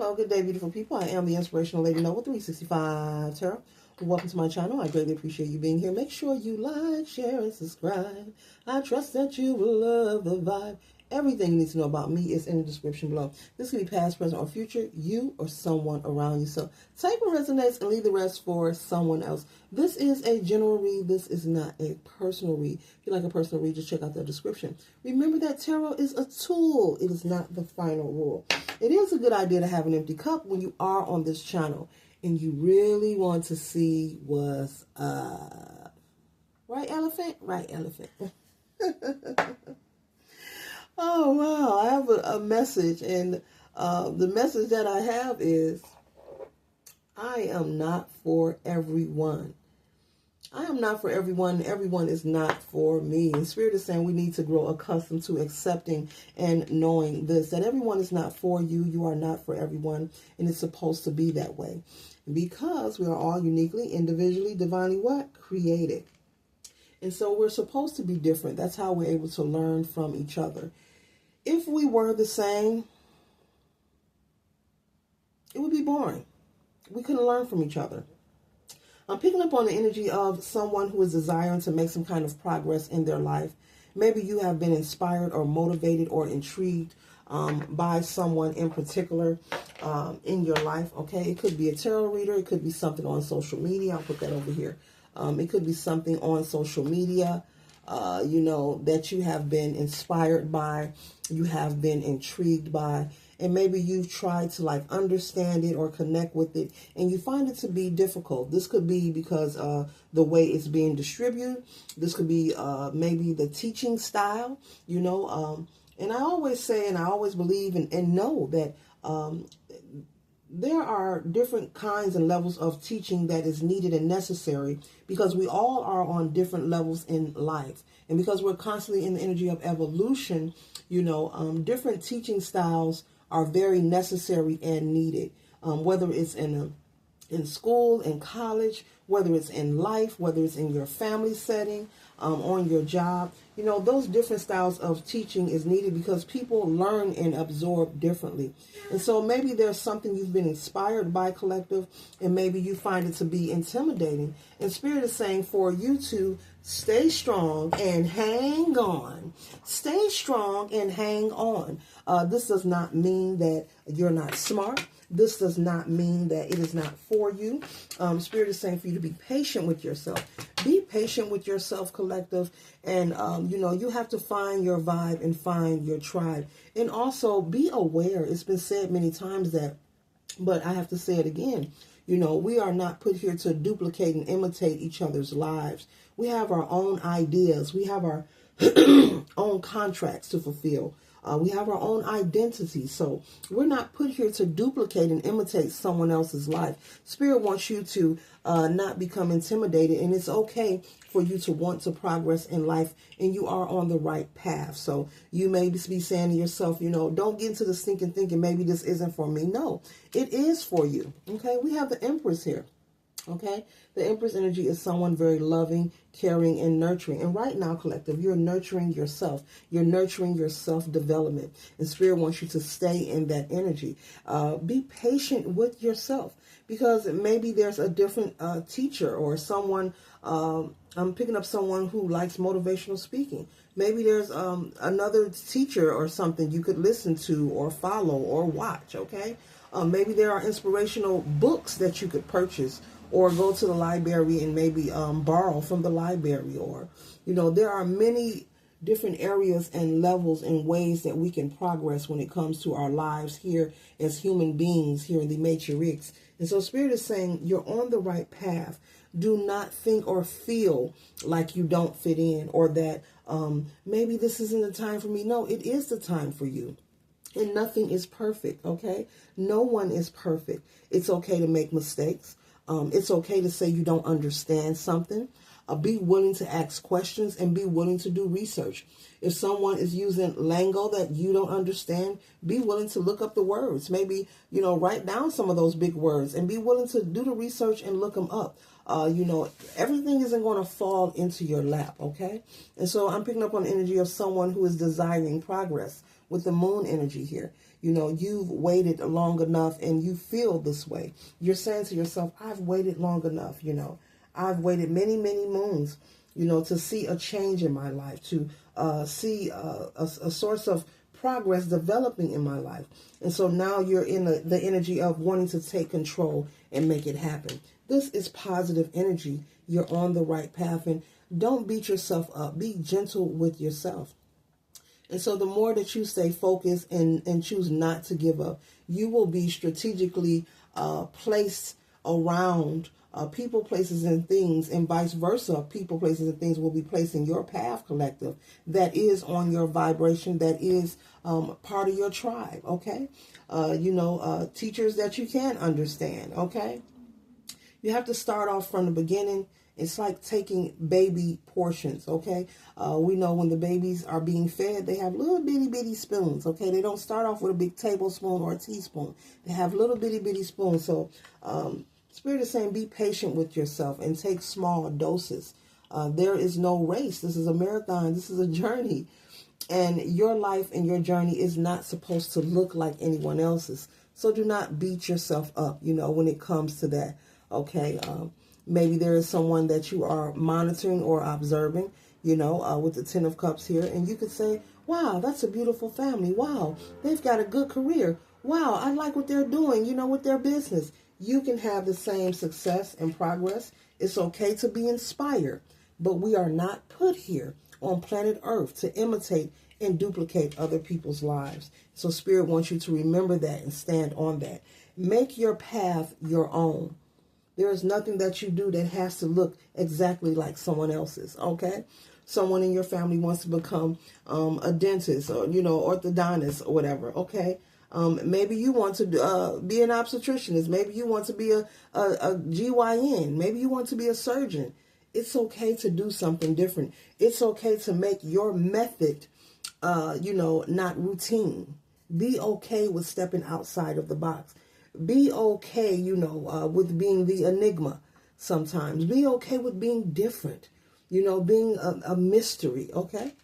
Hello, good day, beautiful people. I am the Inspirational Lady Noah 365 Tarot. Welcome to my channel. I greatly appreciate you being here. Make sure you like, share, and subscribe. I trust that you will love the vibe. Everything you need to know about me is in the description below. This can be past, present, or future, you or someone around you. So take what resonates and leave the rest for someone else. This is a general read. This is not a personal read. If you like a personal read, just check out the description. Remember that tarot is a tool. It is not the final rule. It is a good idea to have an empty cup when you are on this channel and you really want to see what's up. Right, elephant? Right, elephant. Oh, wow. I have a message, and the message that I have is, I am not for everyone. I am not for everyone. Everyone is not for me. And Spirit is saying we need to grow accustomed to accepting and knowing this, that everyone is not for you. You are not for everyone, and it's supposed to be that way. Because we are all uniquely, individually, divinely what? Created. And so we're supposed to be different. That's how we're able to learn from each other. If we were the same, it would be boring. We couldn't learn from each other. I'm picking up on the energy of someone who is desiring to make some kind of progress in their life. Maybe you have been inspired or motivated or intrigued by someone in particular in your life. Okay, it could be a tarot reader. It could be something on social media. I'll put that over here. It could be something on social media, that you have been inspired by, you have been intrigued by, and maybe you've tried to understand it or connect with it, and you find it to be difficult. This could be because the way it's being distributed. This could be maybe the teaching style, and I always say, and I always believe and know that there are different kinds and levels of teaching that is needed and necessary, because we all are on different levels in life. And because we're constantly in the energy of evolution, different teaching styles are very necessary and needed, whether it's in school, in college, whether it's in life, whether it's in your family setting, on your job. Those different styles of teaching is needed because people learn and absorb differently. And so maybe there's something you've been inspired by, collective, and maybe you find it to be intimidating. And Spirit is saying for you to stay strong and hang on. Stay strong and hang on. This does not mean that you're not smart. This does not mean that it is not for you. Spirit is saying for you to be patient with yourself. Be patient with yourself, collective. And, you have to find your vibe and find your tribe. And also be aware. It's been said many times that, but I have to say it again. We are not put here to duplicate and imitate each other's lives. We have our own ideas. We have our own contracts to fulfill. We have our own identity. So we're not put here to duplicate and imitate someone else's life. Spirit wants you to not become intimidated. And it's okay for you to want to progress in life. And you are on the right path. So you may be saying to yourself, don't get into the thinking maybe this isn't for me. No, it is for you. Okay, we have the Empress here. Okay, the Empress energy is someone very loving, caring, and nurturing. And right now, collective, you're nurturing yourself. You're nurturing your self-development. And Spirit wants you to stay in that energy. Be patient with yourself, because maybe there's a different teacher or someone. I'm picking up someone who likes motivational speaking. Maybe there's another teacher or something you could listen to or follow or watch. Okay, maybe there are inspirational books that you could purchase, or go to the library and maybe borrow from the library. Or, there are many different areas and levels and ways that we can progress when it comes to our lives here as human beings here in the Matrix. And so Spirit is saying you're on the right path. Do not think or feel like you don't fit in, or that maybe this isn't the time for me. No, it is the time for you. And nothing is perfect, okay? No one is perfect. It's okay to make mistakes. It's okay to say you don't understand something. Be willing to ask questions and be willing to do research. If someone is using lingo that you don't understand, be willing to look up the words. Maybe, write down some of those big words and be willing to do the research and look them up. Everything isn't going to fall into your lap, okay? And so I'm picking up on the energy of someone who is desiring progress with the moon energy here. You know, you've waited long enough and you feel this way. You're saying to yourself, I've waited long enough, you know. I've waited many, many moons, you know, to see a change in my life, to see a source of progress developing in my life. And so now you're in the energy of wanting to take control and make it happen. This is positive energy. You're on the right path, and don't beat yourself up. Be gentle with yourself. And so the more that you stay focused and choose not to give up, you will be strategically placed around people, places, and things, and vice versa. People, places, and things will be placed in your path, collective, that is on your vibration, that is part of your tribe, okay? Teachers that you can understand, okay? You have to start off from the beginning. It's like taking baby portions, okay? We know when the babies are being fed, they have little bitty bitty spoons, okay? They don't start off with a big tablespoon or a teaspoon. They have little bitty bitty spoons. So Spirit is saying be patient with yourself and take small doses. There is no race. This is a marathon. This is a journey. And your life and your journey is not supposed to look like anyone else's. So do not beat yourself up, you know, when it comes to that, okay? Maybe there is someone that you are monitoring or observing, you know, with the Ten of Cups here. And you could say, wow, that's a beautiful family. Wow, they've got a good career. Wow, I like what they're doing, you know, with their business. You can have the same success and progress. It's okay to be inspired. But we are not put here on planet Earth to imitate and duplicate other people's lives. So Spirit wants you to remember that and stand on that. Make your path your own. There is nothing that you do that has to look exactly like someone else's, okay? Someone in your family wants to become a dentist or, you know, orthodontist or whatever, okay? Maybe you want to be an obstetricianist. Maybe you want to be a GYN. Maybe you want to be a surgeon. It's okay to do something different. It's okay to make your method, not routine. Be okay with stepping outside of the box. Be okay, with being the enigma sometimes. Be okay with being different, being a mystery, okay?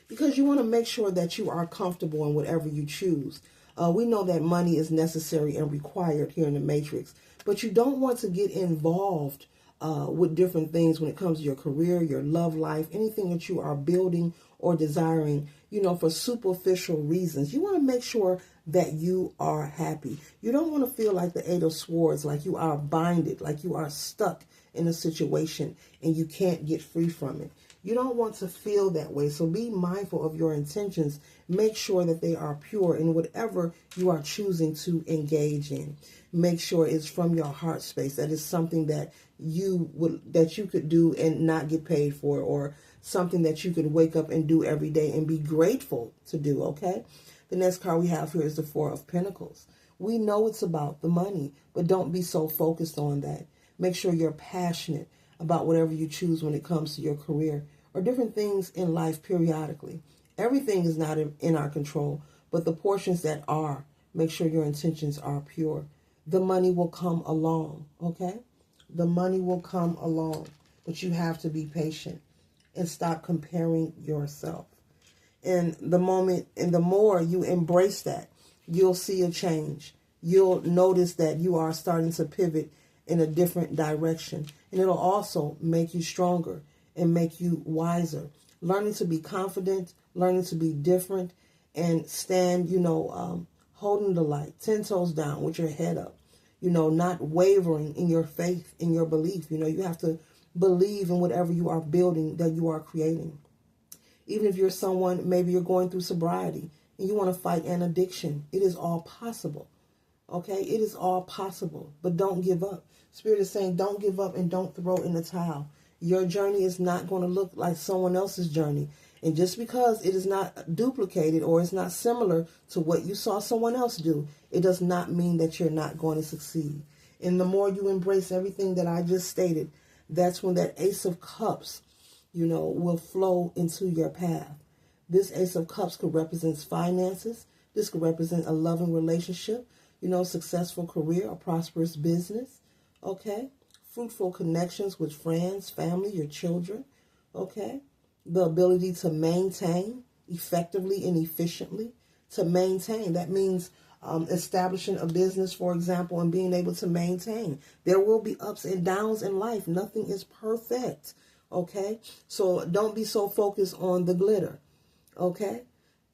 Because you want to make sure that you are comfortable in whatever you choose. We know that money is necessary and required here in the Matrix, but you don't want to get involved with different things when it comes to your career, your love life, anything that you are building or desiring, for superficial reasons. You want to make sure that you are happy. You don't want to feel like the Eight of Swords, like you are binded, like you are stuck in a situation and you can't get free from it. You don't want to feel that way. So be mindful of your intentions. Make sure that they are pure in whatever you are choosing to engage in. Make sure it's from your heart space. That is something that you could do and not get paid for, or something that you could wake up and do every day and be grateful to do, okay? The next card we have here is the Four of Pentacles. We know it's about the money, but don't be so focused on that. Make sure you're passionate about whatever you choose when it comes to your career or different things in life periodically. Everything is not in our control, but the portions that are, make sure your intentions are pure. The money will come along, okay? The money will come along, but you have to be patient and stop comparing yourself. And the more you embrace that, you'll see a change. You'll notice that you are starting to pivot in a different direction. And it'll also make you stronger and make you wiser. Learning to be confident, learning to be different, and stand, holding the light, 10 toes down with your head up, not wavering in your faith, in your belief. You have to believe in whatever you are building, that you are creating. Even if you're someone, maybe you're going through sobriety and you want to fight an addiction, it is all possible. Okay, it is all possible, but don't give up. Spirit is saying don't give up and don't throw in the towel. Your journey is not going to look like someone else's journey. And just because it is not duplicated or it's not similar to what you saw someone else do, it does not mean that you're not going to succeed. And the more you embrace everything that I just stated, that's when that Ace of Cups, will flow into your path. This Ace of Cups could represent finances. This could represent a loving relationship, successful career, a prosperous business, okay? Fruitful connections with friends, family, your children, okay? The ability to maintain effectively and efficiently, to maintain. That means establishing a business, for example, and being able to maintain. There will be ups and downs in life. Nothing is perfect. Okay? So don't be so focused on the glitter. Okay?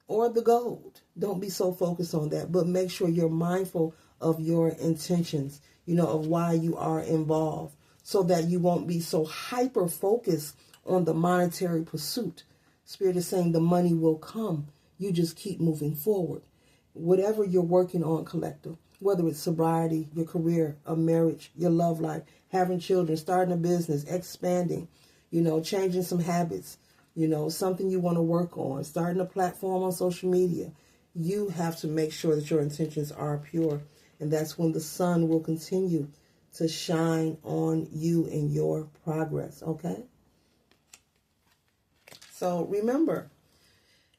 Or the gold. Don't be so focused on that. But make sure you're mindful of your intentions, of why you are involved, so that you won't be so hyper focused on the monetary pursuit. Spirit is saying the money will come. You just keep moving forward. Whatever you're working on, collective, whether it's sobriety, your career, a marriage, your love life, having children, starting a business, expanding, changing some habits, something you want to work on, starting a platform on social media, you have to make sure that your intentions are pure. And that's when the sun will continue to shine on you in your progress, okay? So remember,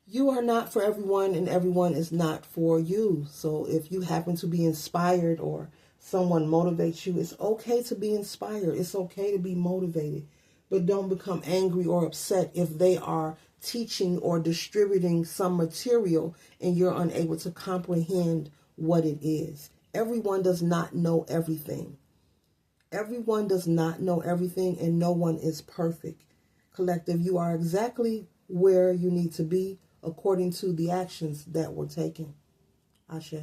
you are not for everyone and everyone is not for you. So if you happen to be inspired or someone motivates you, it's okay to be inspired. It's okay to be motivated. But don't become angry or upset if they are teaching or distributing some material and you're unable to comprehend what it is. Everyone does not know everything. Everyone does not know everything, and no one is perfect. Collective, you are exactly where you need to be according to the actions that were taken. Ashe.